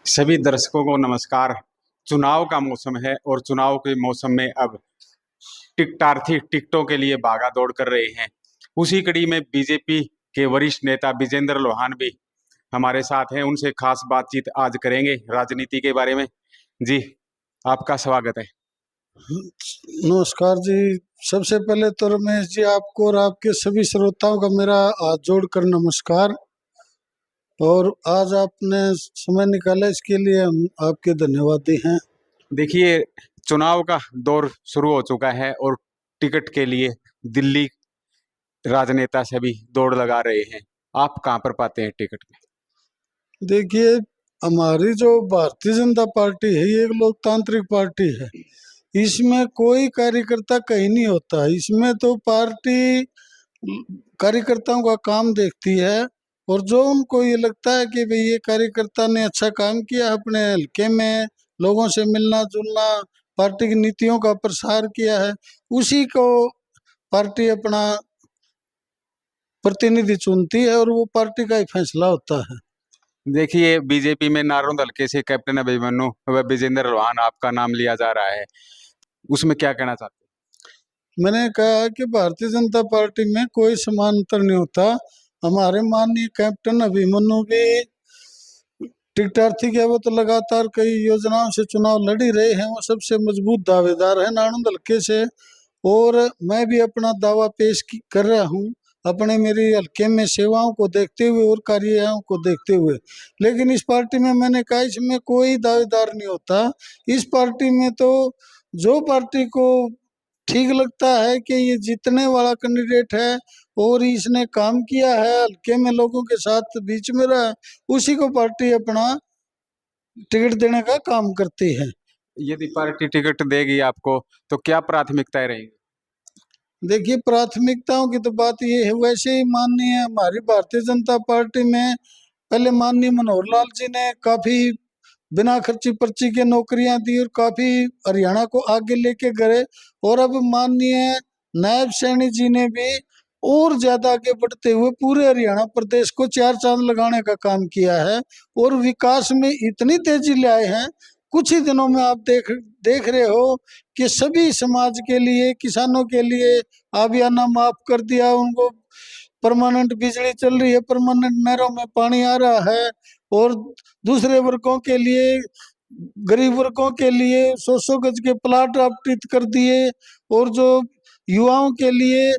सभी दर्शकों को नमस्कार। चुनाव का मौसम है और चुनाव के मौसम में अब टिकटार्थी टिकटों के लिए भागा दौड़ कर रहे हैं। उसी कड़ी में बीजेपी के वरिष्ठ नेता विजेंद्र लोहान भी हमारे साथ हैं। उनसे खास बातचीत आज करेंगे राजनीति के बारे में। जी, आपका स्वागत है। नमस्कार जी। सबसे पहले तो रमेश जी, आपको और आपके सभी श्रोताओं का मेरा हाथ जोड़कर नमस्कार। और आज आपने समय निकाला, इसके लिए हम आपके धन्यवादी हैं। देखिए, चुनाव का दौर शुरू हो चुका है और टिकट के लिए दिल्ली राजनेता सभी दौड़ लगा रहे हैं। आप कहाँ पर पाते हैं टिकट में? देखिए, हमारी जो भारतीय जनता पार्टी है, ये एक लोकतांत्रिक पार्टी है। इसमें कोई कार्यकर्ता कहीं नहीं होता। इसमें तो पार्टी कार्यकर्ताओं का काम देखती है, और जो उनको ये लगता है कि भाई ये कार्यकर्ता ने अच्छा काम किया, अपने हल्के में लोगों से मिलना जुलना, पार्टी की नीतियों का प्रसार किया है, उसी को पार्टी अपना प्रतिनिधि चुनती है और वो पार्टी का ही फैसला होता है। देखिए, बीजेपी में नारों हल्के से कैप्टन अभिमन्यु व विजेंद्र लोहान आपका नाम लिया जा रहा है, उसमें क्या कहना चाहते हैं? मैंने कहा कि भारतीय जनता पार्टी में कोई समांतर नहीं होता। हमारे माननीय कैप्टन अभिमन्यु भी टिकटार्थी के, वो तो लगातार कई योजनाओं से चुनाव लड़ ही रहे हैं। वो सबसे मजबूत दावेदार है नाणंद हल्के से, और मैं भी अपना दावा कर रहा हूँ अपने मेरी हल्के में सेवाओं को देखते हुए और कार्यों को देखते हुए। लेकिन इस पार्टी में मैंने कहा, इसमें कोई दावेदार नहीं होता। इस पार्टी में तो जो पार्टी को ठीक लगता है कि ये जीतने वाला कैंडिडेट है और इसने काम किया है, हल्के में लोगों के साथ बीच में रहा, उसी को पार्टी अपना टिकट देने का काम करती है। यदि पार्टी टिकट देगी आपको तो क्या प्राथमिकताएं रहेंगी? देखिए, प्राथमिकताओं की तो बात ये है, वैसे ही माननीय हमारी भारतीय जनता पार्टी में पहले माननीय मनोहर लाल जी ने काफी बिना खर्ची पर्ची के नौकरियां दी और काफी हरियाणा को आगे लेके गए। और अब माननीय नायब सैनी जी ने भी और ज्यादा आगे बढ़ते हुए पूरे हरियाणा प्रदेश को चार चांद लगाने का काम किया है और विकास में इतनी तेजी ले आए हैं। कुछ ही दिनों में आप देख रहे हो कि सभी समाज के लिए, किसानों के लिए आबियाना माफ कर दिया, उनको परमानेंट बिजली चल रही है, परमानेंट नहरों में पानी आ रहा है, और दूसरे वर्गों के लिए, गरीब वर्गों के लिए 100-100 गज के प्लाट आवंटित कर दिए। और जो युवाओं के लिए,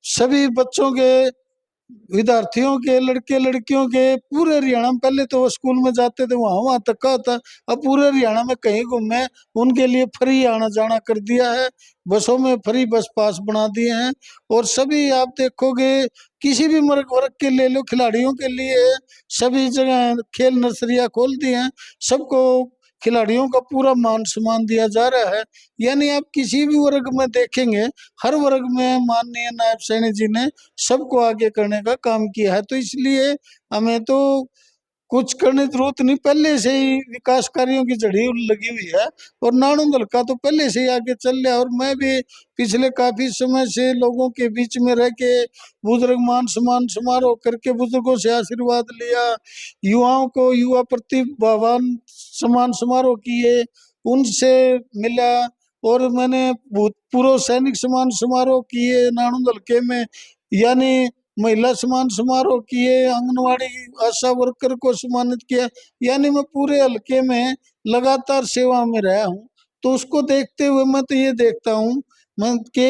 सभी बच्चों के, विद्यार्थियों के, लड़के लड़कियों के, पूरे हरियाणा में, पहले तो वो स्कूल में जाते थे वहां वहां तक का होता, अब पूरे हरियाणा में कहीं घूमे उनके लिए फ्री आना जाना कर दिया है। बसों में फ्री बस पास बना दिए हैं। और सभी आप देखोगे, किसी भी वर्ग के ले लो, खिलाड़ियों के लिए सभी जगह खेल नर्सरियां खोल दी हैं। सबको, खिलाड़ियों का पूरा मान सम्मान दिया जा रहा है। यानी आप किसी भी वर्ग में देखेंगे, हर वर्ग में माननीय नायब सैनी जी ने सबको आगे करने का काम किया है। तो इसलिए हमें तो कुछ करने की जरूरत नहीं, पहले से ही विकास कार्यों की जड़ी लगी हुई है। और नानुंद हल्का तो पहले से ही आगे चल रहा है। और मैं भी पिछले काफी समय से लोगों के बीच में रह के बुजुर्ग मान सम्मान समारोह करके बुजुर्गों से आशीर्वाद लिया, युवाओं को युवा प्रतिभावान सम्मान समारोह किए, उनसे मिला। और मैंने भूतपूर्व सैनिक सम्मान समारोह किए नानुंद हल्के में, यानी महिला सम्मान समारोह किए, आंगनवाड़ी आशा वर्कर को सम्मानित किया। यानी मैं पूरे हल्के में लगातार सेवा में रहा हूँ। तो उसको देखते हुए मैं तो ये देखता हूँ, मैं के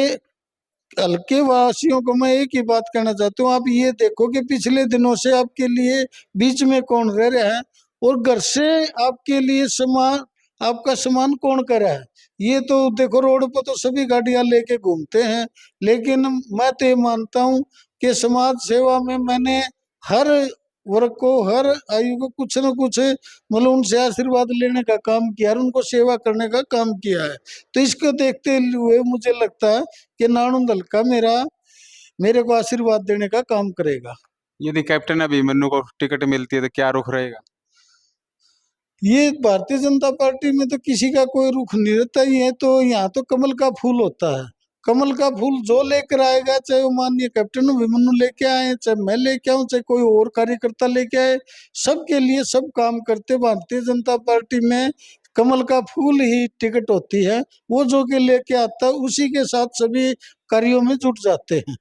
हल्के वासियों को मैं एक ही बात कहना चाहता हूँ, आप ये देखो कि पिछले दिनों से आपके लिए बीच में कौन रह रहा है, और घर से आपके लिए सामान, आपका सामान कौन कर रहा है। ये तो देखो, रोड पर तो सभी गाड़ियां लेके घूमते हैं, लेकिन मैं तो ये मानता हूँ कि समाज सेवा में मैंने हर वर्ग को, हर आयु को कुछ न कुछ, मतलब उनसे आशीर्वाद लेने का काम किया और उनको सेवा करने का काम किया है। तो इसको देखते हुए मुझे लगता है कि नानुंद हल्का मेरे को आशीर्वाद देने का काम करेगा। यदि कैप्टन अभिमन्यु को टिकट मिलती है तो क्या रुख रहेगा? ये भारतीय जनता पार्टी में तो किसी का कोई रुख नहीं रहता ही है। तो यहाँ तो कमल का फूल होता है। कमल का फूल जो लेकर आएगा, चाहे वो माननीय कैप्टन अभिमन्यु लेके आए, चाहे मैं लेके आऊं, चाहे कोई और कार्यकर्ता लेके आए, सबके लिए सब काम करते। भारतीय जनता पार्टी में कमल का फूल ही टिकट होती है, वो जो के लेके आता है उसी के साथ सभी कार्यों में जुट जाते हैं।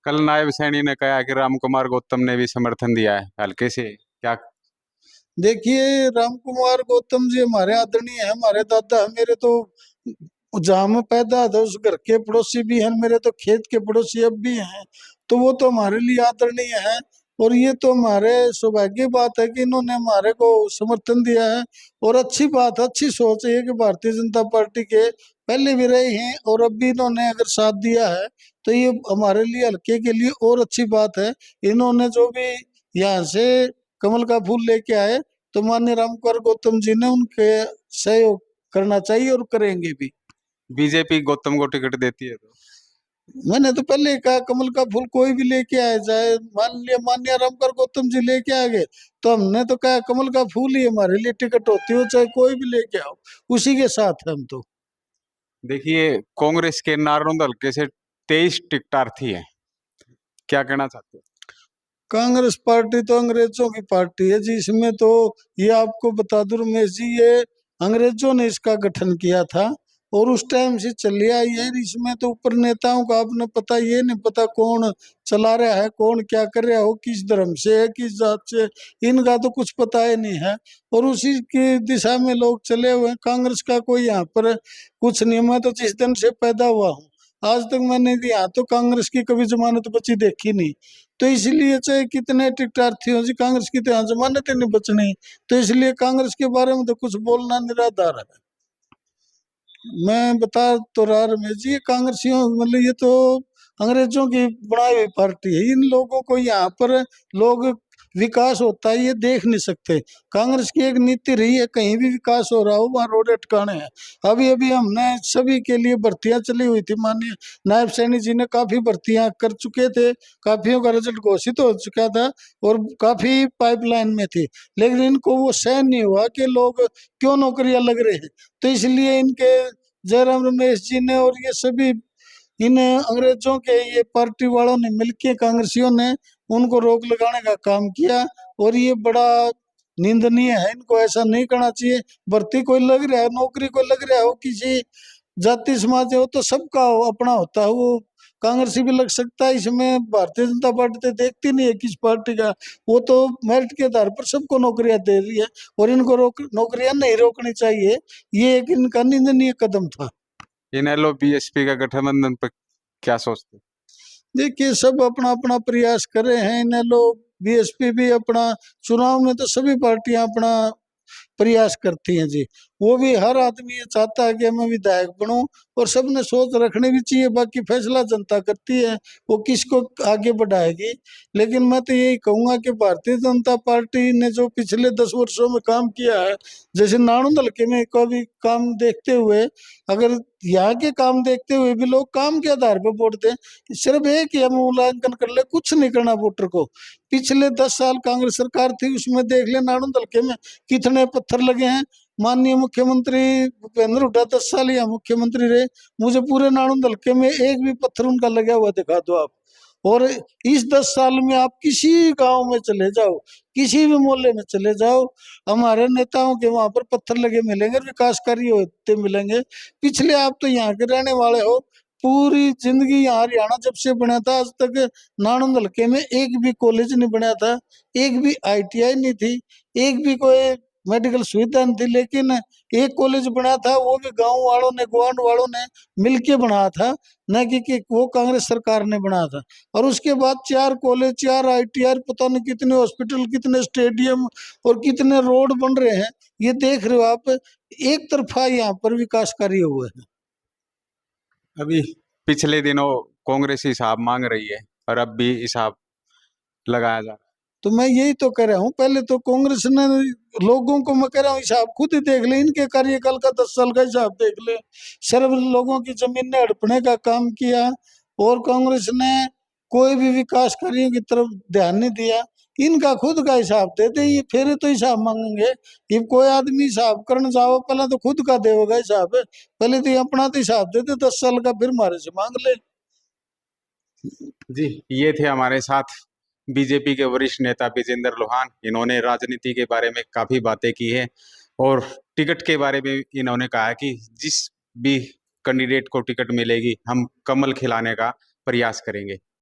कल नायब सैनी ने कहा कि रामकुमार गौतम ने भी समर्थन दिया है हल्के से, क्या? देखिए, रामकुमार गौतम जी हमारे आदरणीय है, हमारे दादा है, मेरे तो जहाँ मैं पैदा था उस घर के पड़ोसी भी हैं, मेरे तो खेत के पड़ोसी अब भी हैं, तो वो तो हमारे लिए आदरणीय है। और ये तो हमारे सौभाग्य की बात है कि इन्होंने हमारे को समर्थन दिया है। और अच्छी बात, अच्छी सोच है कि भारतीय जनता पार्टी के पहले भी रहे हैं और अब भी इन्होंने अगर साथ दिया है तो ये हमारे लिए, हल्के के लिए और अच्छी बात है। इन्होंने जो भी यहाँ से कमल का फूल लेके आए तो माननीय रामकुमार गौतम जी ने उनके सहयोग करना चाहिए और करेंगे भी। बीजेपी गौतम को टिकट देती है तो? मैंने तो पहले ही कहा, कमल का फूल कोई भी लेके आए, चाहे मान लिया माननीय रामकुमार गौतम जी लेके आ गए, तो हमने तो कहा कमल का फूल ही हमारे लिए टिकट होती हो, चाहे कोई भी लेके आओ, उसी के साथ है हम तो। देखिए, कांग्रेस के नारनौंद हल्के से 23 टिकटार्थी हैं, क्या कहना चाहते हो? कांग्रेस पार्टी तो अंग्रेजों की पार्टी है जी, इसमें तो ये आपको बता दूं रमेश जी, ये अंग्रेजों ने इसका गठन किया था और उस टाइम से चली आई है। इसमें तो ऊपर नेताओं का आपने पता, ये नहीं पता कौन चला रहा है, कौन क्या कर रहा हो, किस धर्म से है, किस जात से, इनका तो कुछ पता ही नहीं है। और उसी की दिशा में लोग चले हुए हैं। कांग्रेस का कोई यहाँ पर कुछ नहीं है। मैं तो जिस दिन से पैदा हुआ हूँ आज तक मैंने यहाँ तो कांग्रेस की कभी जमानत बची देखी नहीं। तो इसलिए चाहे कितने टिकटार्थी हो जी, कांग्रेस की तो यहाँ जमानत ही नहीं बचनी। तो इसलिए कांग्रेस के बारे में तो कुछ बोलना निराधार है। मैं बता तो रहा रमेश जी, कांग्रेसियों मतलब ये तो अंग्रेजों की बनाई हुई पार्टी है। इन लोगों को यहाँ पर लोग विकास होता है ये देख नहीं सकते। कांग्रेस की एक नीति रही है, कहीं भी विकास हो रहा हो वहाँ रोड अटकाने हैं। अभी अभी हमने सभी के लिए भर्तियां चली हुई थी, माननीय नायब सैनी जी ने काफी भर्तियां कर चुके थे, काफियों का रिजल्ट घोषित हो चुका था और काफी पाइपलाइन में थी, लेकिन इनको वो सहन नहीं हुआ कि लोग क्यों नौकरियां लग रहे हैं। तो इसलिए इनके जयराम रमेश जी ने और ये सभी इन अंग्रेजों के ये पार्टी वालों ने मिलके, कांग्रेसियों ने उनको रोक लगाने का काम किया और ये बड़ा निंदनीय है। इनको ऐसा नहीं करना चाहिए। भर्ती कोई लग रहा है, नौकरी कोई लग रहा हो, किसी जाति समाज हो तो सबका अपना होता है, वो कांग्रेसी भी लग सकता है। इसमें भारतीय जनता पार्टी तो देखती नहीं है किस पार्टी का, वो तो मेरिट के आधार पर सबको नौकरियां दे रही है और इनको नौकरियां नहीं रोकनी चाहिए। ये एक इनका निंदनीय कदम था। इनेलो बीएसपी का गठबंधन पर क्या सोचते हो? देखिए, सब अपना अपना प्रयास कर रहे हैं। इन्हें लोग बीएसपी भी अपना, चुनाव में तो सभी पार्टियां अपना प्रयास करती हैं जी। वो भी हर आदमी ये चाहता है कि मैं विधायक बनूं और सबने सोच रखनी भी चाहिए। बाकी फैसला जनता करती है वो किसको आगे बढ़ाएगी। लेकिन मैं तो यही कहूंगा कि भारतीय जनता पार्टी ने जो पिछले 10 वर्षों में काम किया है, जैसे नाणुद हल्के में का भी काम देखते हुए, अगर यहाँ के काम देखते हुए भी लोग काम के आधार पर वोट दें, सिर्फ एक ही मूल्यांकन कर ले, कुछ नहीं करना वोटर को। पिछले 10 साल कांग्रेस सरकार थी, उसमें देख ले नाणुद हल्के में कितने पत्थर लगे हैं। माननीय मुख्यमंत्री भूपेंद्र हुड्डा 10 साल यहाँ मुख्यमंत्री रहे, मुझे पूरे नाणुद हल्के में एक भी पत्थर उनका लगा हुआ दिखा दो आप। और इस 10 साल में आप किसी गांव में चले जाओ, किसी भी मोहल्ले में चले जाओ, हमारे नेताओं के वहां पर पत्थर लगे मिलेंगे, विकास कार्य होते मिलेंगे। पिछले आप तो यहाँ के रहने वाले हो, पूरी जिंदगी यहाँ हरियाणा जब से बना था आज तक नाणुद हल्के में एक भी कॉलेज नहीं बना था, एक भी आईटीआई नहीं थी, एक भी कोई मेडिकल सुविधा नहीं थी। लेकिन एक कॉलेज बना था, वो भी गांव वालों ने, ग्वांड वालों ने मिलके बनाया था, न कि वो कांग्रेस सरकार ने बनाया था। और उसके बाद 4 कॉलेज, 4 आईटीआई, पता नहीं कितने हॉस्पिटल, कितने स्टेडियम और कितने रोड बन रहे हैं। ये देख रहे हो आप, एक तरफा यहाँ पर विकास कार्य हुए हैं। अभी पिछले दिनों कांग्रेस हिसाब मांग रही है और अब भी हिसाब लगाया जा रहा है। तो मैं यही तो कह रहा हूँ, पहले तो कांग्रेस ने लोगों को, मैं कह रहा हूँ हिसाब खुद ही देख ले, इनके कार्यकाल का 10 साल का हिसाब देख ले। सिर्फ लोगों की जमीन ने हड़पने का काम किया। और कांग्रेस ने कोई भी विकास कार्यों की तरफ ध्यान नहीं दिया। इनका खुद का हिसाब देते, ये फिर तो हिसाब मांगेंगे। ये कोई आदमी हिसाब करने जाओ पहले तो खुद का देगा हिसाब, पहले तो ये अपना तो हिसाब देते 10 साल का, फिर हमारे से मांग ले। जी, ये थे हमारे साथ बीजेपी के वरिष्ठ नेता विजेंद्र लोहान। इन्होंने राजनीति के बारे में काफी बातें की है और टिकट के बारे में इन्होंने कहा कि जिस भी कैंडिडेट को टिकट मिलेगी हम कमल खिलाने का प्रयास करेंगे।